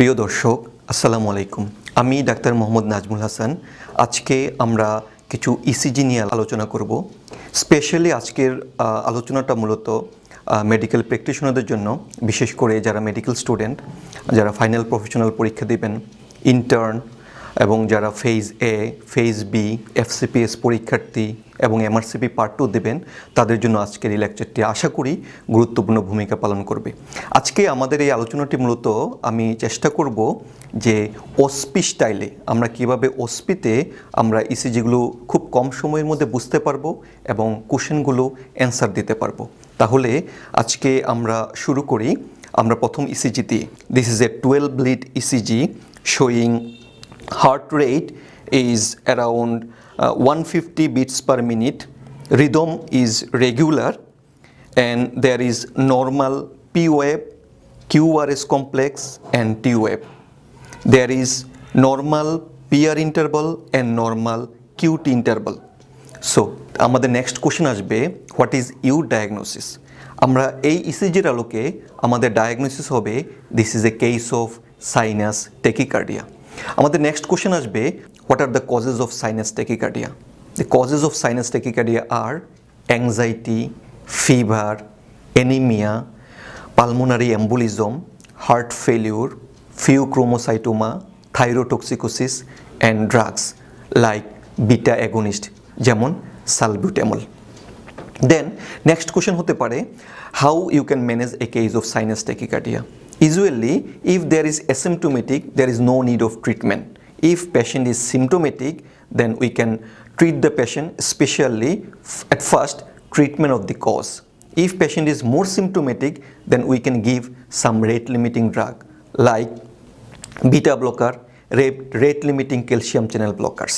প্রিয় দর্শক আসসালামু আলাইকুম। আমি ডাক্তার মোহাম্মদ নাজমুল হাসান। আজকে আমরা কিছু ইসিজি নিয়ে আলোচনা করব। স্পেশালি আজকের আলোচনাটা মূলত মেডিকেল প্র্যাকটিশনারদের জন্য, বিশেষ করে যারা মেডিকেল স্টুডেন্ট, যারা ফাইনাল প্রফেশনাল পরীক্ষা দেবেন, ইন্টার্ন এবং যারা ফেজ এ, ফেজ বি, এফসিপিএস পরীক্ষার্থী এবং এমআরসিপি পার্ট 2 দেবেন, তাদের জন্য আজকের এই লেকচারটি আশা করি গুরুত্বপূর্ণ ভূমিকা পালন করবে। আজকে আমাদের এই আলোচনাটি মূলত আমি চেষ্টা করব যে ওসপি স্টাইলে আমরা কীভাবে ওসপিতে আমরা ইসিজিগুলো খুব কম সময়ের মধ্যে বুঝতে পারবো এবং কোশ্চেনগুলো অ্যান্সার দিতে পারবো। তাহলে আজকে আমরা শুরু করি। আমরা প্রথম ইসিজি দিয়ে, this is A 12 lead ECG showing heart rate is around 150 beats per minute, rhythm is regular, and there is normal P wave, QRS complex and T wave. There is normal PR interval and normal QT interval. So আমাদের next question আসবে, what is you diagnosis. আমরা এই ইসিজির আলোকে আমাদের diagnosis হবে this is a case of sinus tachycardia. আমাদের next question আসবে, what are the causes of sinus tachycardia. The causes of sinus tachycardia are anxiety, fever, anaemia, pulmonary embolism, heart failure, pheochromocytoma, thyrotoxicosis and drugs like beta agonist যেমন salbutamol. Then next question হতে পারে, how you can manage a case of sinus tachycardia. Usually, if there is asymptomatic, there is no need of treatment. If patient is symptomatic, then we can treat the patient, especially at first treatment of the cause. If patient is more symptomatic, then we can give some rate limiting drug like beta blocker, rate limiting calcium channel blockers.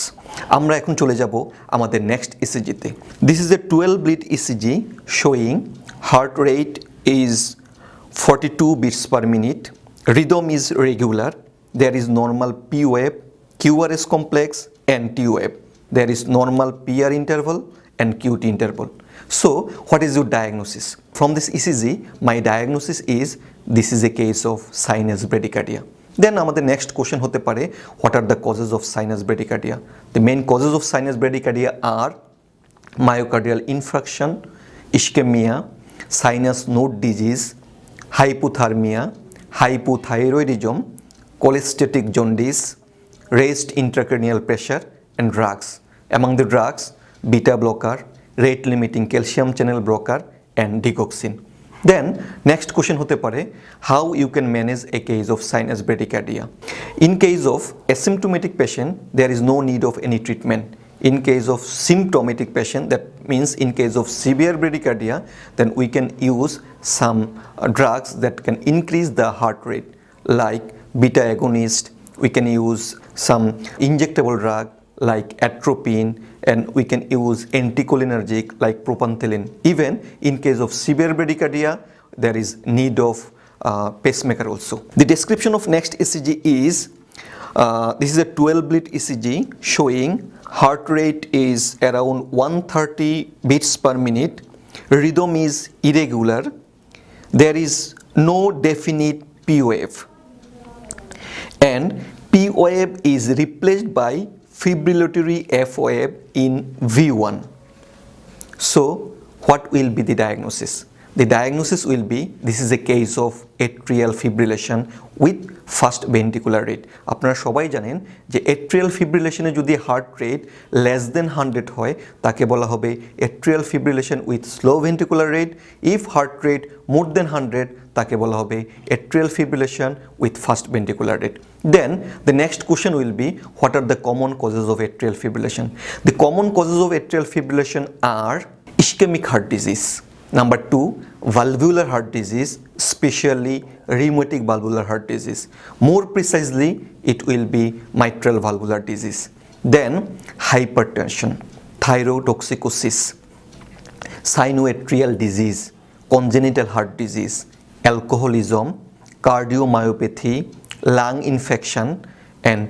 আমরা এখন চলে যাব আমাদের next ইসিজিতে। This is a 12 lead ECG showing heart rate is 42 beats per minute, rhythm is regular, there is normal P wave, QRS complex and T wave, there is normal PR interval and QT interval. So what is your diagnosis? From this ECG, my diagnosis is this is a case of sinus bradycardia. Then আমাদের next question হতে পারে, what are the causes of sinus bradycardia? The main causes of sinus bradycardia are myocardial infarction, ischemia, sinus node disease, hypothermia, hypothyroidism, cholestatic jaundice, raised intracranial pressure and drugs. Among the drugs, beta blocker, rate limiting calcium channel blocker and digoxin. Then next question hote pare, how you can manage a case of sinus bradycardia. In case of asymptomatic patient, there is no need of any treatment. In case of symptomatic patient, that means in case of severe bradycardia, then we can use some drugs that can increase the heart rate like beta agonist. We can use some injectable drug like atropine, and we can use anticholinergic like propantheline. Even in case of severe bradycardia, there is need of pacemaker also. The description of next ECG is, this is a 12 lead ECG showing heart rate is around 130 beats per minute, rhythm is irregular, there is no definite P wave, and P wave is replaced by fibrillatory F wave in V1. So what will be the diagnosis? The diagnosis will be, this is a case of atrial fibrillation with first ventricular rate. আপনারা সবাই জানেন যে atrial ফিব্রিলেশনে যদি heart rate less than 100 হয় তাকে বলা হবে atrial fibrillation with slow ventricular rate. If heart rate more than 100 তাকে বলা হবে atrial fibrillation with first ventricular rate. Then the next question will be, what are the common causes of atrial fibrillation? The common causes of atrial fibrillation are ischemic heart disease. Number 2, valvular heart disease, especially rheumatic valvular heart disease. More precisely, it will be mitral valvular disease. Then hypertension, thyrotoxicosis, sinoatrial disease, congenital heart disease, alcoholism, cardiomyopathy, lung infection and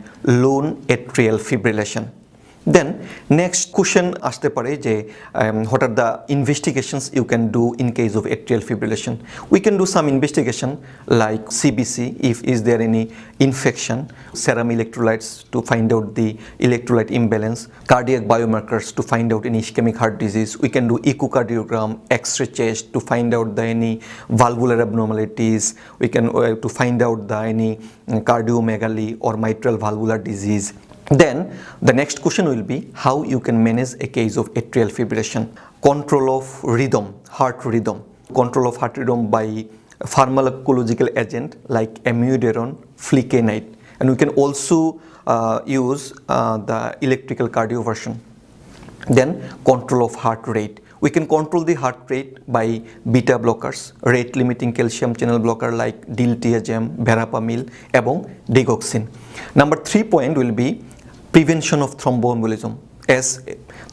lone atrial fibrillation. Then next question আসতে পারে যে what are the investigations you can do in case of atrial fibrillation. We can do some investigation like CBC if is there any infection, serum electrolytes to find out the electrolyte imbalance, cardiac biomarkers to find out any ischemic heart disease. We can do echocardiogram, X-ray chest to find out the any valvular abnormalities. We can to find out the any cardiomegaly or mitral valvular disease. Then the next question will be how you can manage a case of atrial fibrillation. Control of rhythm, heart rhythm. Control of heart rhythm by pharmacological agent like amiodarone, flecainide, and we can also use the electrical cardioversion. Then control of heart rate. We can control the heart rate by beta blockers, rate limiting calcium channel blocker like diltiazem, verapamil, এবং digoxin. Number 3 point will be prevention of thromboembolism. As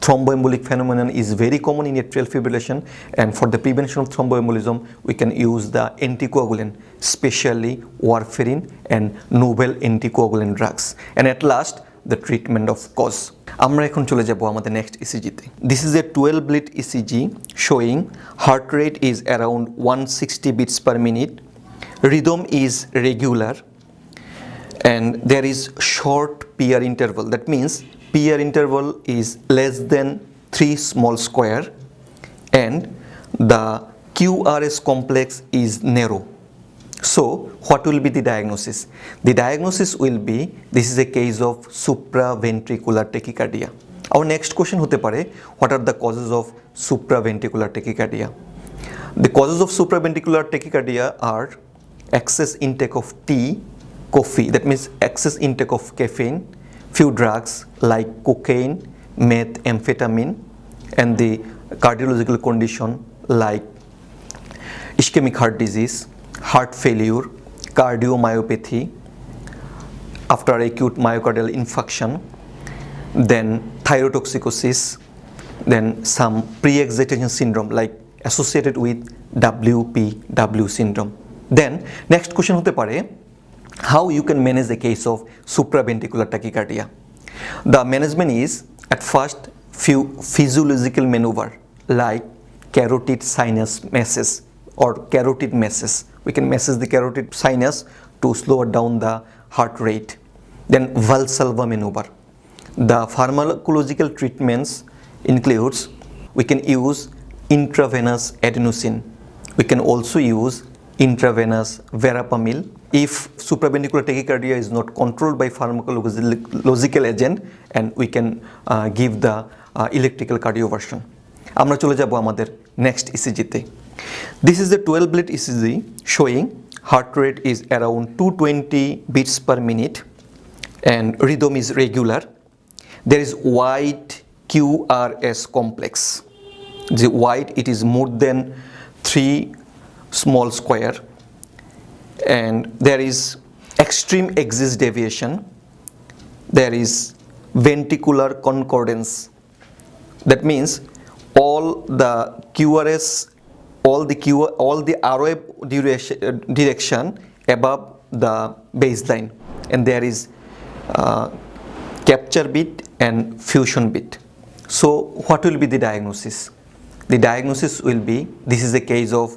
thromboembolic phenomenon is very common in atrial fibrillation, and for the prevention of thromboembolism we can use the anticoagulant, especially warfarin and novel anticoagulant drugs. And at last the treatment of cause. আমরা এখন চলে যাব আমাদের next ECG তে. This is a 12 lead ECG showing heart rate is around 160 beats per minute, rhythm is regular, and there is short PR interval. That means PR interval is less than 3 small square, and the QRS complex is narrow. So what will be the diagnosis? The diagnosis will be this is a case of supraventricular tachycardia. Our next question hote pare what are the causes of supraventricular tachycardia? The causes of supraventricular tachycardia are excess intake of tea, coffee, that means excess intake of caffeine, few drugs like cocaine, meth, amphetamine, and the cardiological condition like ischemic heart disease, heart failure, cardiomyopathy after acute myocardial infarction, then thyrotoxicosis, then some pre-excitation syndrome like associated with WPW syndrome. Then next question hote pare how you can manage the case of supraventricular tachycardia. The management is at first few physiological maneuver like carotid sinus masses or carotid masses. We can massage the carotid sinus to slow down the heart rate. Then Valsalva maneuver. The pharmacological treatments includes we can use intravenous adenosine. We can also use intravenous verapamil if supraventricular tachycardia is not controlled by pharmacological agent, and we can give the electrical cardioversion. আমরা চলে যাব আমাদের next ECG তে. This is the 12 lead ECG showing heart rate is around 220 beats per minute and rhythm is regular. There is wide QRS complex. The wide it is more than 3 small square, and there is extreme axis deviation. There is ventricular concordance. That means all the QRS, all the ROA direction above the baseline, and there is capture bit and fusion bit. So what will be the diagnosis? The diagnosis will be this is a case of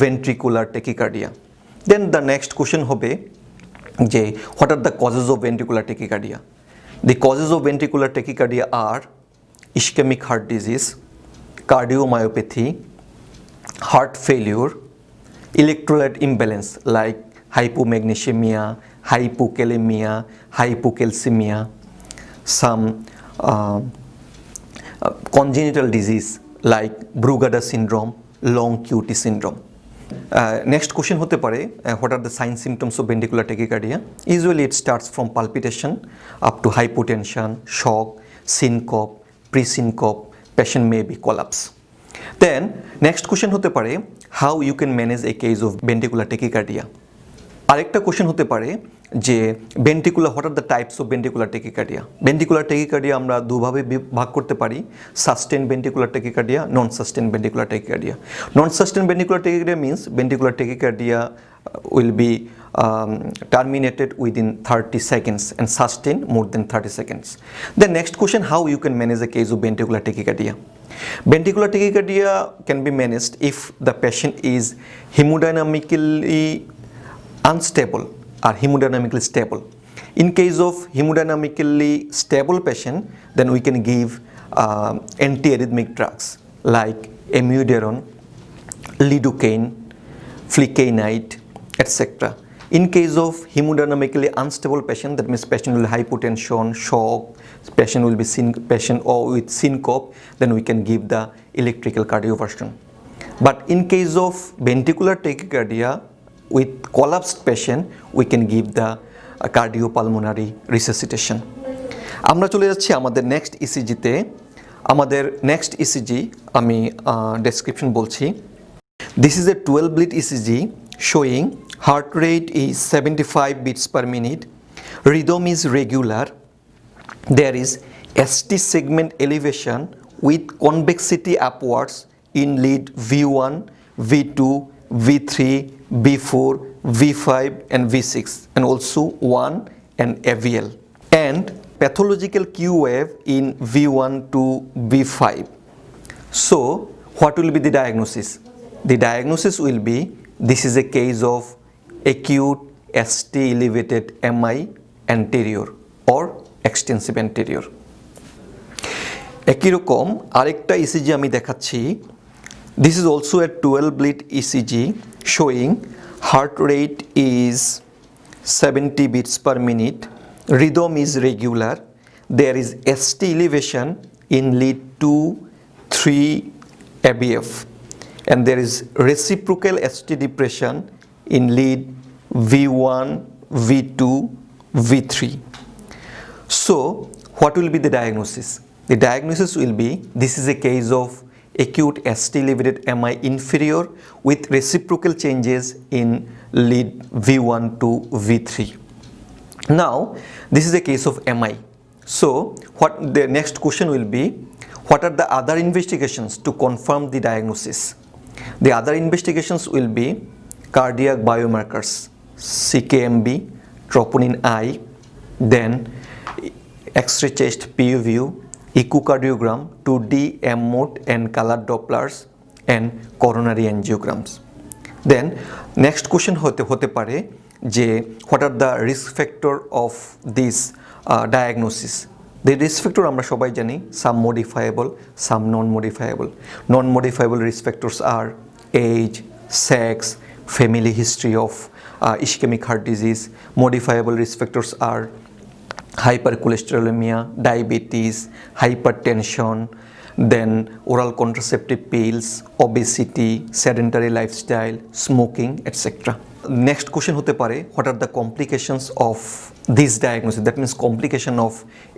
ventricular tachycardia. Then the next question hobe je what are the causes of ventricular tachycardia? The causes of ventricular tachycardia are ischemic heart disease, cardiomyopathy, heart failure, electrolyte imbalance like hypomagnesemia, hypokalemia, hypocalcemia, some congenital disease like Brugada syndrome, long QT syndrome. Next question hote pare what are the signs symptoms of ventricular tachycardia? Usually it starts from palpitation up to hypotension, shock, syncope, pre-syncope, patient may be collapse. Then next question hote pare how you can manage a case of ventricular tachycardia. আরেকটা question হতে পারে যে ventricular what are the types of ventricular tachycardia. Ventricular tachycardia আমরা দুভাবে ভাগ করতে পারি, sustain ventricular tachycardia, non sustain ventricular tachycardia. Non sustain ventricular tachycardia means ventricular tachycardia will be terminated within 30 seconds and sustain more than 30 seconds. The next question, how you can manage a case of ventricular tachycardia. Ventricular tachycardia can be managed if the patient is hemodynamically unstable or hemodynamically stable. In case of hemodynamically stable patient, then we can give antiarrhythmic drugs like amiodarone, lidocaine, flecainide, etc. In case of hemodynamically unstable patient, that means patient will hypotension, shock, patient will be patient or with syncope, then we can give the electrical cardioversion. But in case of ventricular tachycardia with collapsed patient, we can give the cardiopulmonary resuscitation. আমরা চলে যাচ্ছি আমাদের next ইসিজিতে। আমাদের next ECG আমি description বলছি। This is a 12 lead ECG showing heart rate is 75 beats per minute, rhythm is regular, there is ST segment elevation with convexity upwards in lead V1, V2, V3, V4, V5 and V6 and also 1 and AVL, and pathological Q wave in V1 to V5. So what will be the diagnosis? The diagnosis will be, this is a case of acute ST elevated MI anterior or extensive anterior. একই রকম আরেকটা ECG আমি দেখাচ্ছি। This is also a 12 lead ECG showing heart rate is 70 beats per minute, rhythm is regular, there is ST elevation in lead 2, 3 ABF, and there is reciprocal ST depression in lead V1, V2, V3. So what will be the diagnosis? The diagnosis will be, this is a case of acute ST elevated MI inferior with reciprocal changes in lead V1 to V3. Now this is a case of MI. So what the next question will be, what are the other investigations to confirm the diagnosis? The other investigations will be cardiac biomarkers, CKMB, troponin I, then X-ray chest PU, echocardiogram, 2D M-mode and color Dopplers and coronary angiograms. Then next question হতে পারে যে what are the risk factor of this diagnosis? The risk factor আমরা সবাই জানি, some modifiable, some non-modifiable. Non-modifiable risk factors are age, sex, family history of ischemic heart disease. Modifiable risk factors are hypercholesterolemia, diabetes, hypertension, then oral contraceptive pills, obesity, sedentary lifestyle, smoking, etc. Next question হতে পারে, what are the complications of this diagnosis? That means complication of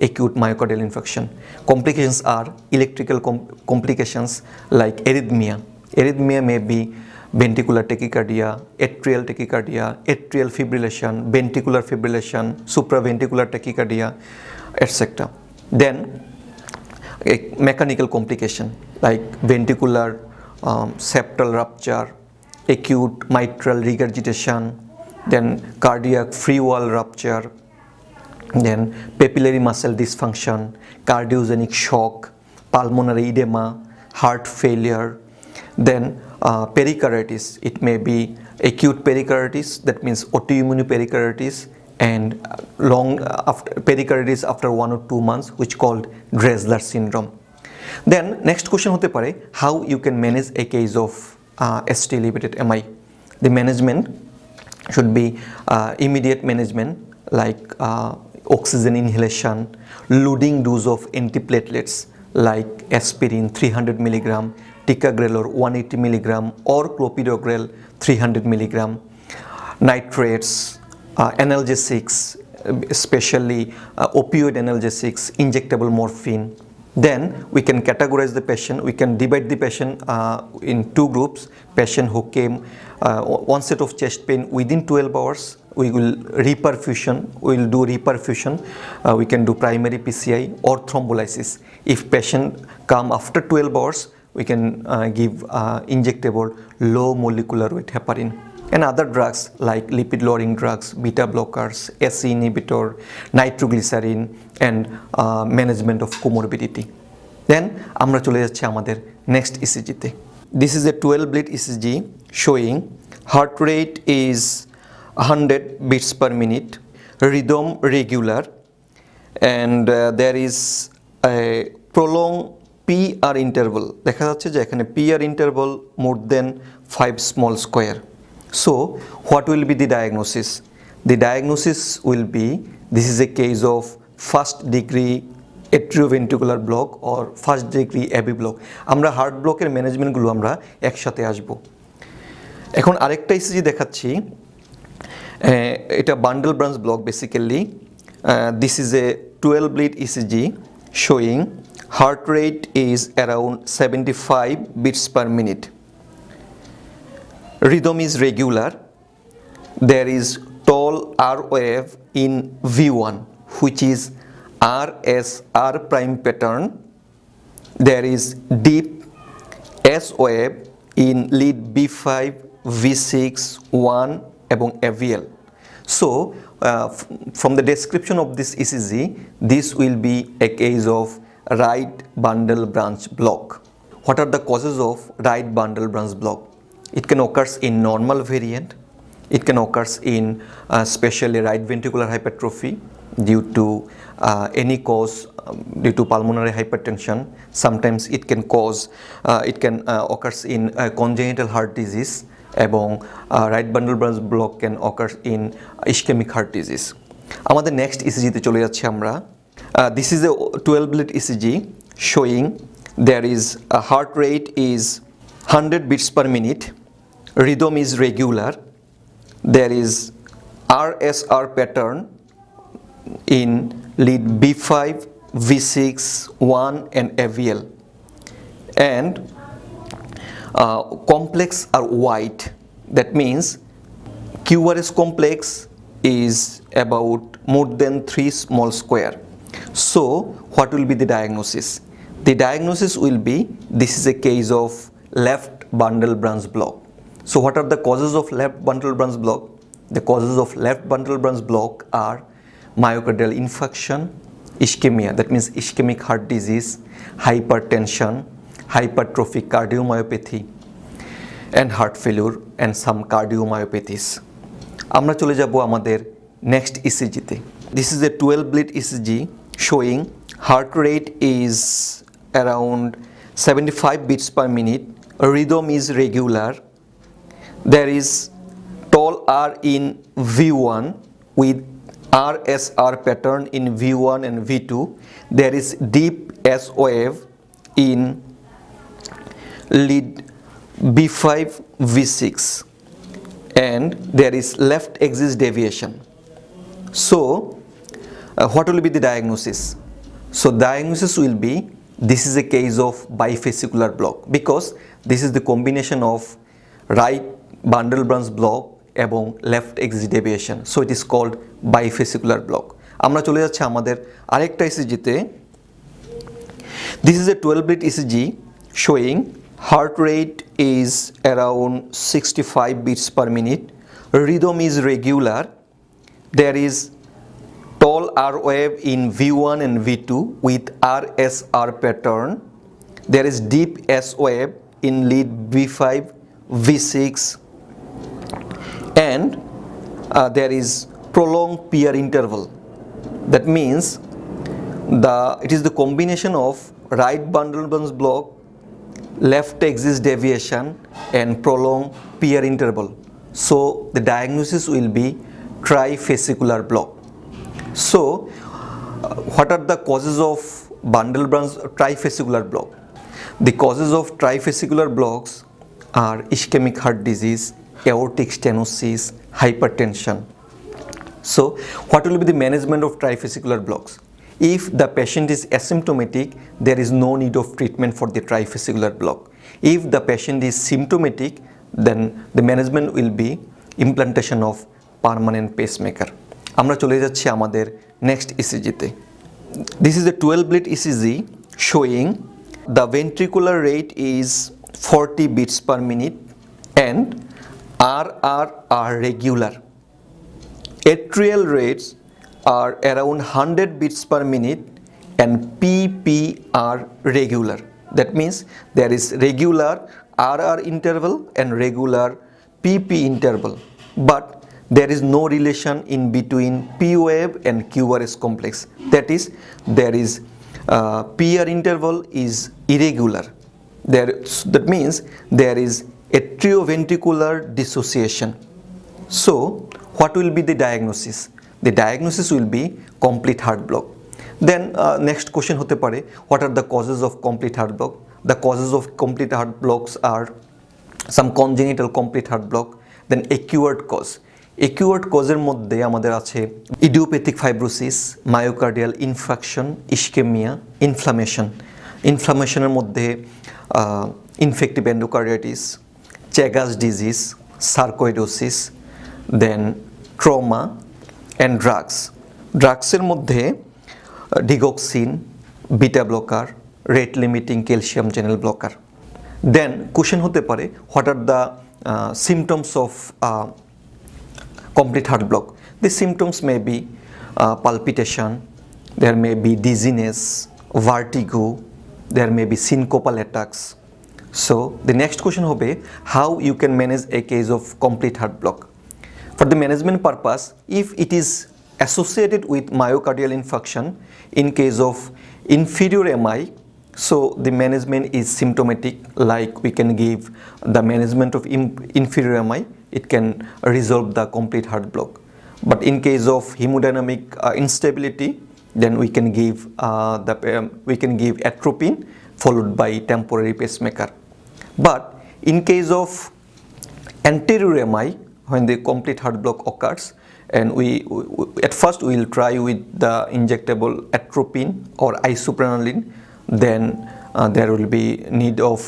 acute myocardial infarction. Complications are electrical complications like arrhythmia. Arrhythmia may be ventricular tachycardia, atrial tachycardia, atrial fibrillation, ventricular fibrillation, supraventricular tachycardia, etc. Then a mechanical complication like ventricular septal rupture, acute mitral regurgitation, then cardiac free wall rupture, then papillary muscle dysfunction, cardiogenic shock, pulmonary edema, heart failure, then pericarditis. It may be acute pericarditis, that means autoimmune pericarditis, and long after pericarditis after 1 or 2 months, which called Dressler syndrome. Then next question হতে পারে, how you can manage a case of ST elevated MI. The management should be immediate management like oxygen inhalation, loading dose of antiplatelets like aspirin 300 mg, ticagrelor 180 mg or clopidogrel 300 mg, nitrates, analgesics, especially opioid analgesics, injectable morphine. Then we can categorize the patient, we can divide the patient in 2 groups. Patient who came onset of chest pain within 12 hours, we will do reperfusion, we can do primary PCI or thrombolysis. If patient come after 12 hours, we can give injectable low molecular weight heparin and other drugs like lipid lowering drugs, beta blockers, ACE inhibitor, nitroglycerin, and management of comorbidity. Then আমরা চলে যাচ্ছি আমাদের next ECG তে. This is a 12 lead ECG showing heart rate is 100 beats per minute, rhythm regular, and there is a prolonged PR interval. দেখা যাচ্ছে যে এখানে PR interval more than 5 small square. So what will be the diagnosis? The diagnosis will be this is a case of first degree atrioventricular block or first degree AB block. আমরা heart ব্লকের ম্যানেজমেন্টগুলো আমরা একসাথে আসব। এখন আরেকটা ECG দেখাচ্ছি, এটা bundle branch block basically. This is A 12 lead ECG showing heart rate is around 75 beats per minute. Rhythm is regular. There is tall R wave in V1 which is RSR prime pattern. There is deep S wave in lead B5, V6, 1 এবং AVL. So from the description of this ECG, this will be a case of right bundle branch block. What are the causes of right bundle branch block? It can occur in normal variant. It can occur in especially right ventricular hypertrophy due to any cause due to pulmonary hypertension. Sometimes it can occur in congenital heart disease, এবং right bundle branch block can occur in ischemic heart disease. আমাদের next ECG তে চলে যাচ্ছি আমরা। This is a 12 lead ECG showing there is a heart rate is 100 beats per minute, rhythm is regular, there is RSR pattern in lead B5, V6, 1 and AVL, and complex are white. That means QRS complex is about more than 3 small square. So what will be the diagnosis? The diagnosis will be this is a case of left bundle branch block. So what are the causes of left bundle branch block? The causes of left bundle branch block are myocardial infarction, ischemia, that means ischemic heart disease, hypertension, hypertrophic cardiomyopathy, and heart failure and some cardiomyopathies. আমরা চলে যাব আমাদের next ECG তে. This is a 12 lead ECG showing heart rate is around 75 beats per minute, rhythm is regular, there is tall R in V1 with RSR pattern in V1 and V2, there is deep S wave in lead B5, V6, and there is left axis deviation. So what will be the diagnosis? So diagnosis will be this is a case of bifascicular block because this is the combination of right bundle branch block এবং left axis deviation. So it is called bifascicular block. আমরা চলে যাচ্ছি আমাদের আরেকটা ECG তে. This is a 12 lead ECG showing heart rate is around 65 beats per minute, rhythm is regular, there is tall R wave in V1 and V2 with RSR pattern, there is deep S wave in lead B5, V6, and there is prolonged PR interval. That means it is the combination of right bundle branch block, left axis deviation, and prolonged PR interval. So the diagnosis will be trifascicular block. So what are the causes of bundle branch trifascicular block? The causes of trifascicular blocks are ischemic heart disease, aortic stenosis, hypertension. So what will be the management of trifascicular blocks? If the patient is asymptomatic, there is no need of treatment for the trifascicular block. If the patient is symptomatic, then the management will be implantation of permanent pacemaker. আমরা চলে যাচ্ছি আমাদের next ECG তে. This is a 12 lead ECG showing the ventricular rate is 40 beats per minute and RR are regular. Atrial rates are around 100 beats per minute and PP are regular. That means there is regular RR interval and regular PP interval, but there is no relation in between P wave and QRS complex. That is, there is PR interval is irregular. That means there is atrioventricular dissociation. So what will be the diagnosis? The diagnosis will be complete heart block. Then next question hote pare, what are the causes of complete heart block? The causes of complete heart blocks are some congenital complete heart block, then acute cause. Acute causeর মধ্যে আমাদের আছে idiopathic fibrosis, myocardial infarction, ischemia, inflammation. ইনফ্লামেশনের মধ্যে infective endocarditis, Chagas disease, sarcoidosis, then trauma and drugs. ড্রাগসের মধ্যে digoxin, beta blocker, rate limiting calcium channel blocker. Then question hote pare, what are the symptoms of complete heart block? The symptoms may be palpitation, there may be dizziness, vertigo, there may be syncopal attacks. So the next question hobe, how you can manage a case of complete heart block? For the management purpose, if it is associated with myocardial infarction in case of inferior MI, so the management is symptomatic, like we can give the management of inferior MI, it can resolve the complete heart block. But in case of hemodynamic instability, then we can give atropine followed by temporary pacemaker. But in case of anterior MI, when the complete heart block occurs, and we at first we will try with the injectable atropine or isoprenaline, then there will be need of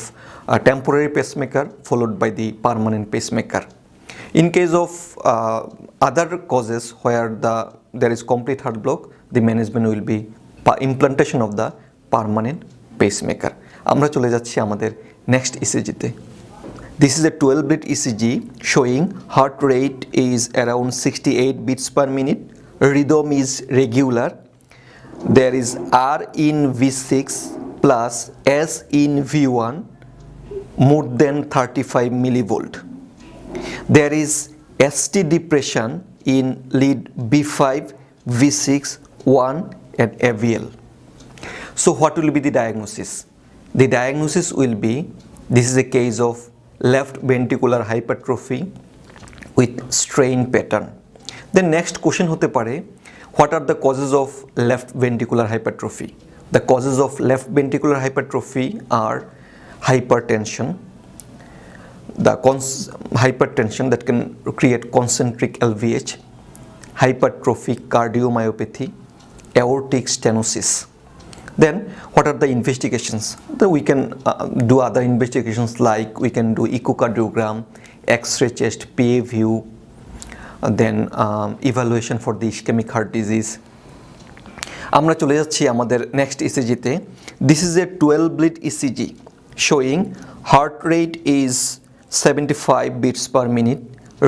a temporary pacemaker followed by the permanent pacemaker. In case of other causes where there is complete heart block, the management will be implantation of the permanent pacemaker. আমরা চলে যাচ্ছি আমাদের next ECG তে. This is a 12-beat ECG showing heart rate is around 68 beats per minute, rhythm is regular, there is R in V6 plus S in V1 more than 35 millivolt. There is ST depression in lead B5, V6, 1 and AVL. So what will be the diagnosis? The diagnosis will be, this is a case of left ventricular hypertrophy with strain pattern. The next question hote pare, what are the causes of left ventricular hypertrophy? The causes of left ventricular hypertrophy are hypertension, hypertension that can create concentric LVH, hypertrophic cardiomyopathy, aortic stenosis. Then what are the investigations? We can do other investigations, like we can do echocardiogram, X-ray chest, PA view, then evaluation for the ischemic heart disease. আমরা চলে যাচ্ছি আমাদের next ECG তে. This is a 12-beat ECG showing heart rate is 75 beats per minute,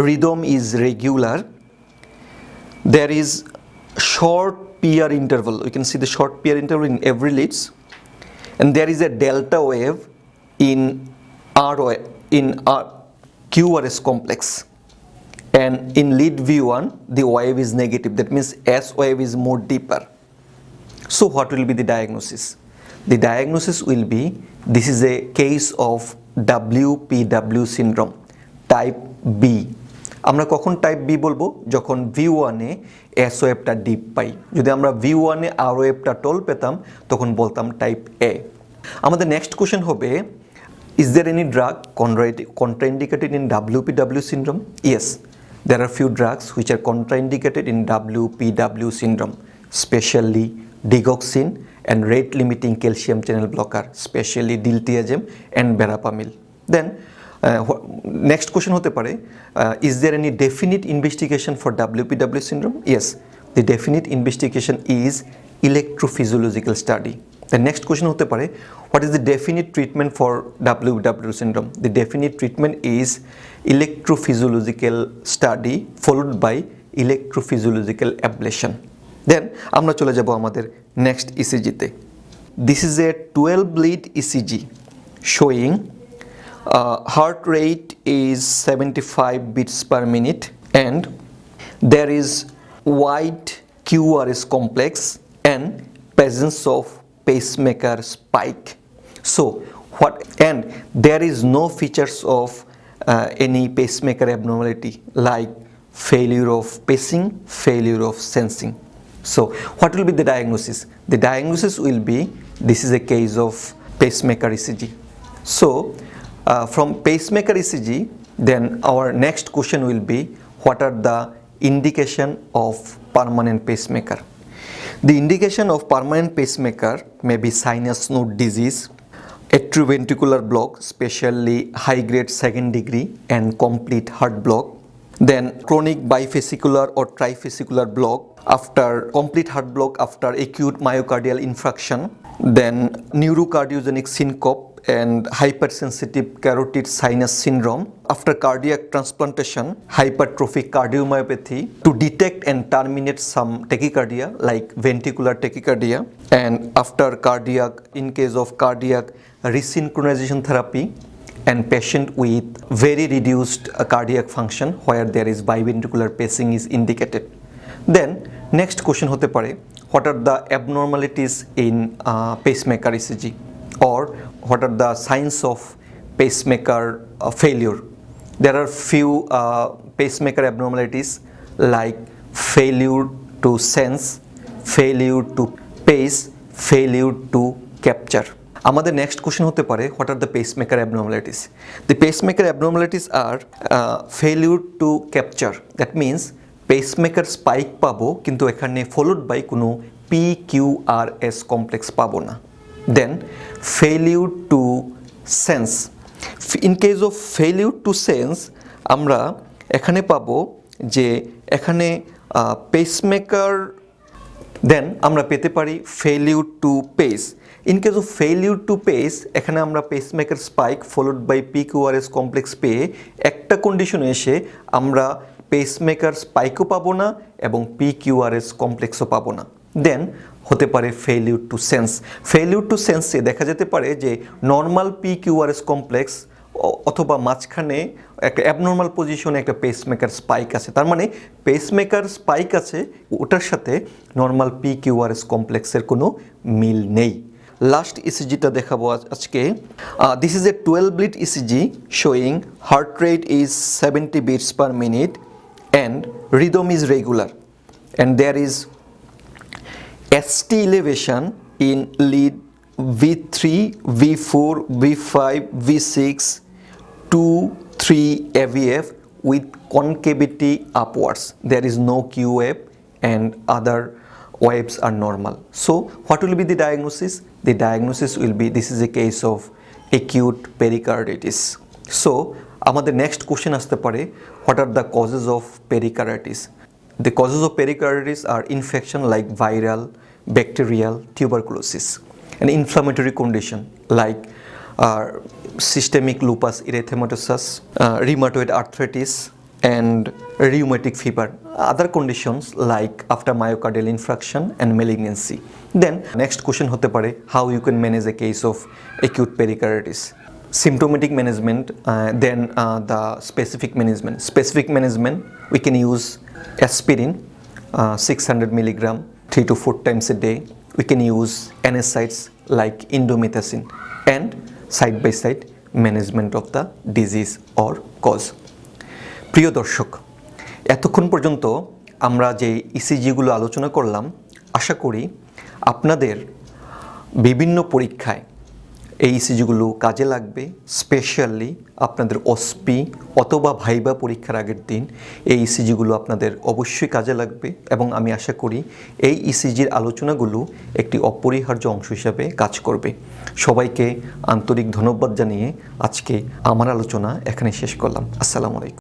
rhythm is regular, there is short PR interval, we can see the short PR interval in every leads, and there is a delta wave in QRS complex, and in lead V1 the wave is negative, that means S wave is more deeper. So what will be the diagnosis? The diagnosis will be, this is a case of WPW syndrome type B. আমরা কখন type B বলবো? যখন V1 এ S ওয়েভটা deep পাই। যদি আমরা V1 এ R ওয়েভটা টল পেতাম তখন বলতাম type A। আমাদের নেক্সট কোশ্চেন হবে, is there any drug contraindicated in WPW syndrome? Yes, there are few drugs which are contraindicated in WPW syndrome, especially digoxin and rate limiting calcium channel blocker, especially diltiazem and verapamil. Then next question hote pare, is there any definite investigation for WPW syndrome? Yes, the definite investigation is electrophysiological study. The next question হতে পারে, what is the definite treatment for WWW syndrome? The definite treatment is electrophysiological study followed by electrophysiological ablation. Then আমরা চলে যাব আমাদের next ECG তে. This is a 12 lead ECG showing heart rate is 75 beats per minute and there is wide QRS complex and presence of pacemaker spike. So and there is no features of any pacemaker abnormality like failure of pacing, failure of sensing. So what will be the diagnosis? The diagnosis will be, this is a case of pacemaker ECG. So from pacemaker ECG, then our next question will be, what are the indication of permanent pacemaker? The indication of permanent pacemaker may be sinus node disease, atrioventricular block, especially high grade second degree and complete heart block, then chronic bifascicular or trifascicular block after complete heart block after acute myocardial infarction, then neurocardiogenic syncope and hypersensitive carotid sinus syndrome after cardiac transplantation, hypertrophic cardiomyopathy to detect and terminate some tachycardia like ventricular tachycardia, and after cardiac, in case of cardiac resynchronization therapy and patient with very reduced cardiac function where there is biventricular pacing is indicated. Then next question hote pare, what are the abnormalities in pacemaker ECG, or what are the signs of pacemaker failure? There are few pacemaker abnormalities like failure to sense, failure to pace, failure to capture. আমাদের next question হতে পারে, what are the pacemaker abnormalities? The pacemaker abnormalities are failure to capture, that means pacemaker spike পাবো কিন্তু এখানে followed by কোনো PQRS complex পাবো না। Then failure to sense, in case of failure to sense আমরা এখানে পাবো যে এখানে পেসমেকার, দেন আমরা পেতে পারি failure to pace. In case of failure to pace এখানে আমরা pacemaker spike followed by PQRS complex পেয়ে একটা কন্ডিশনে এসে আমরা পেসমেকার স্পাইকও পাবো না এবং PQRS কমপ্লেক্সও পাবো না। দেন হতে পারে failure to sense. Failure to সেন্সে দেখা যেতে পারে যে নর্মাল PQRS কমপ্লেক্স অথবা মাঝখানে একটা অ্যাবনর্মাল পজিশনে একটা পেসমেকার স্পাইক আছে, তার মানে পেসমেকার স্পাইক আছে, ওটার সাথে নর্মাল PQRS কমপ্লেক্সের কোনো মিল নেই। লাস্ট ইসিজিটা দেখাবো আজকে। This is A 12 lead ECG showing heart rate is 70 beats per minute and rhythm is regular and there is ST elevation in lead V3, V4, V5, V6, 2, 3 AVF with concavity upwards. There is no Q wave and other waves are normal. So what will be the diagnosis? The diagnosis will be, this is a case of acute pericarditis. So আমাদের next question আসতে পারে, what are the causes of pericarditis? The causes of pericarditis are infection like viral, bacterial, tuberculosis, an inflammatory condition like systemic lupus erythematosus, rheumatoid arthritis and rheumatic fever, other conditions like after myocardial infarction and malignancy. Then next question hote pare, how you can manage a case of acute pericarditis? Symptomatic management, then the specific management. Specific management, we can use aspirin 600 milligram 3 to 4 times a day. We can use NSAIDs like indomethacin and side by side management of the disease or cause. প্রিয় দর্শক, এতক্ষণ পর্যন্ত আমরা যে ইসিজিগুলো আলোচনা করলাম, আশা করি আপনাদের বিভিন্ন পরীক্ষায় এই ইসিজিগুলো কাজে লাগবে। স্পেশালি আপনাদের OSPI অথবা ভাইবা পরীক্ষার আগের দিন এই ইসিজিগুলো আপনাদের অবশ্যই কাজে লাগবে এবং আমি আশা করি এই ইসিজির আলোচনাগুলো একটি অপরিহার্য অংশ হিসাবে কাজ করবে। সবাইকে আন্তরিক ধন্যবাদ জানিয়ে আজকে আমার আলোচনা এখানে শেষ করলাম। আসসালামু আলাইকুম।